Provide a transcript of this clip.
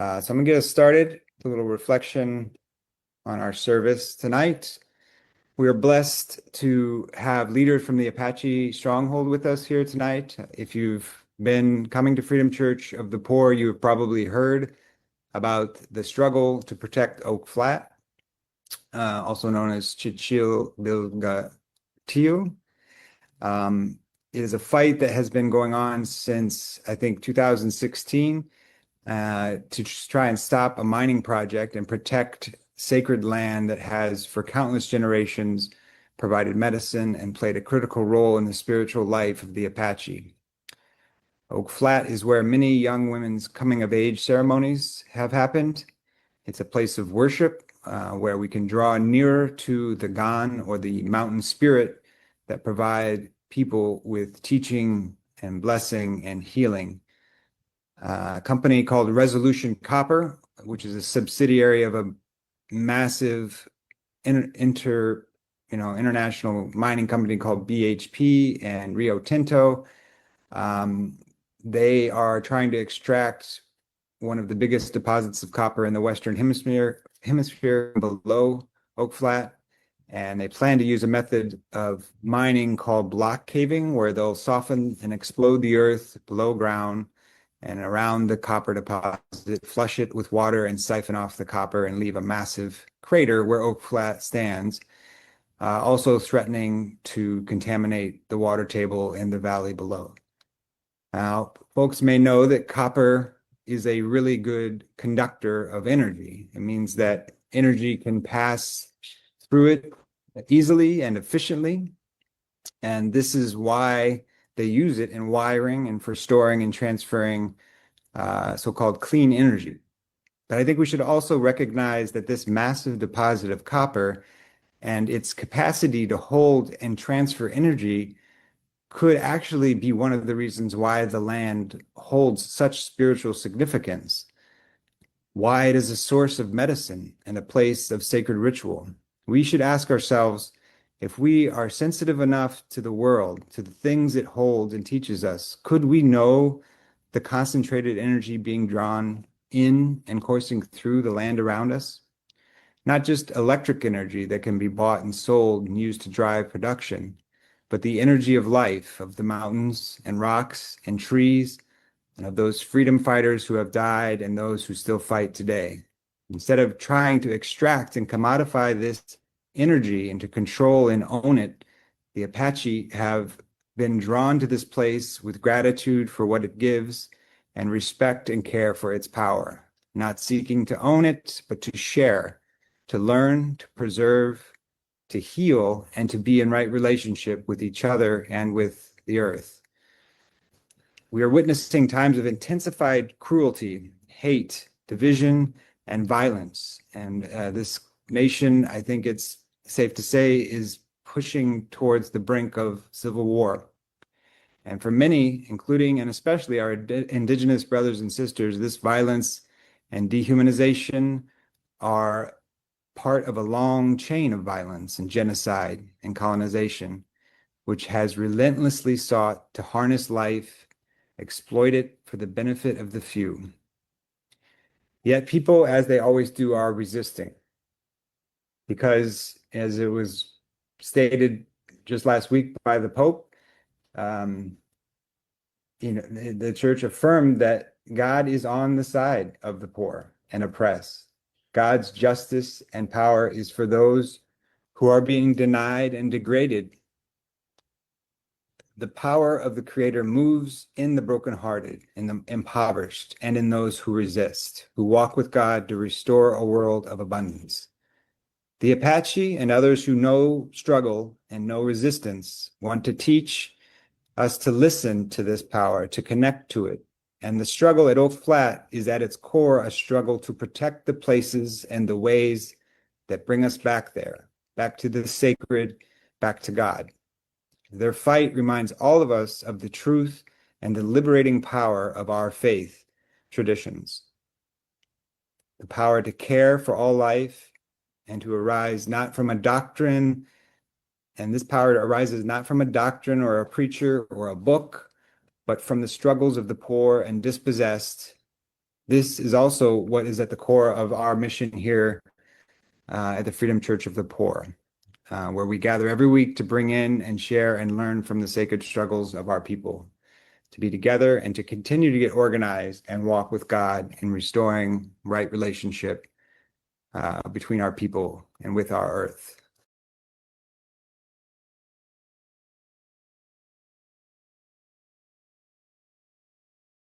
So I'm gonna get us started. A little reflection on our service tonight. We are blessed to have leaders from the Apache Stronghold with us here tonight. If you've been coming to Freedom Church of the Poor, you've probably heard about the struggle to protect Oak Flat, also known as Chichililgatiu. It is a fight that has been going on since, I think, 2016. To try and stop a mining project and protect sacred land that has, for countless generations, provided medicine and played a critical role in the spiritual life of the Apache. Oak Flat is where many young women's coming of age ceremonies have happened. It's a place of worship where we can draw nearer to the Gan, or the mountain spirit, that provide people with teaching and blessing and healing. A company called Resolution Copper, which is a subsidiary of a massive international mining company called BHP and Rio Tinto. They are trying to extract one of the biggest deposits of copper in the Western Hemisphere below Oak Flat. And they plan to use a method of mining called block caving, where they'll soften and explode the earth below ground and around the copper deposit, flush it with water and siphon off the copper and leave a massive crater where Oak Flat stands, also threatening to contaminate the water table in the valley below. Now, folks may know that copper is a really good conductor of energy. It means that energy can pass through it easily and efficiently. And this is why they use it in wiring and for storing and transferring so-called clean energy. But I think we should also recognize that this massive deposit of copper and its capacity to hold and transfer energy could actually be one of the reasons why the land holds such spiritual significance, why it is a source of medicine and a place of sacred ritual. We should ask ourselves, if we are sensitive enough to the world, to the things it holds and teaches us, could we know the concentrated energy being drawn in and coursing through the land around us? Not just electric energy that can be bought and sold and used to drive production, but the energy of life, of the mountains and rocks and trees, and of those freedom fighters who have died and those who still fight today. Instead of trying to extract and commodify this energy and to control and own it, the Apache have been drawn to this place with gratitude for what it gives and respect and care for its power, not seeking to own it, but to share, to learn, to preserve, to heal, and to be in right relationship with each other and with the earth. We are witnessing times of intensified cruelty, hate, division, and violence. And this nation, I think it's safe to say, is pushing towards the brink of civil war. And for many, including and especially our indigenous brothers and sisters, this violence and dehumanization are part of a long chain of violence and genocide and colonization, which has relentlessly sought to harness life, exploit it for the benefit of the few. Yet people, as they always do, are resisting. Because, as it was stated just last week by the Pope, the church affirmed that God is on the side of the poor and oppressed. God's justice and power is for those who are being denied and degraded. The power of the Creator moves in the brokenhearted, in the impoverished, and in those who resist, who walk with God to restore a world of abundance. The Apache and others who know struggle and know resistance want to teach us to listen to this power, to connect to it. And the struggle at Oak Flat is at its core a struggle to protect the places and the ways that bring us back there, back to the sacred, back to God. Their fight reminds all of us of the truth and the liberating power of our faith traditions. The power to care for all life and to arise not from a doctrine, and this power arises not from a doctrine or a preacher or a book, but from the struggles of the poor and dispossessed, This is also what is at the core of our mission here at the Freedom Church of the Poor, where we gather every week to bring in and share and learn from the sacred struggles of our people, to be together and to continue to get organized and walk with God in restoring right relationship between our people and with our earth.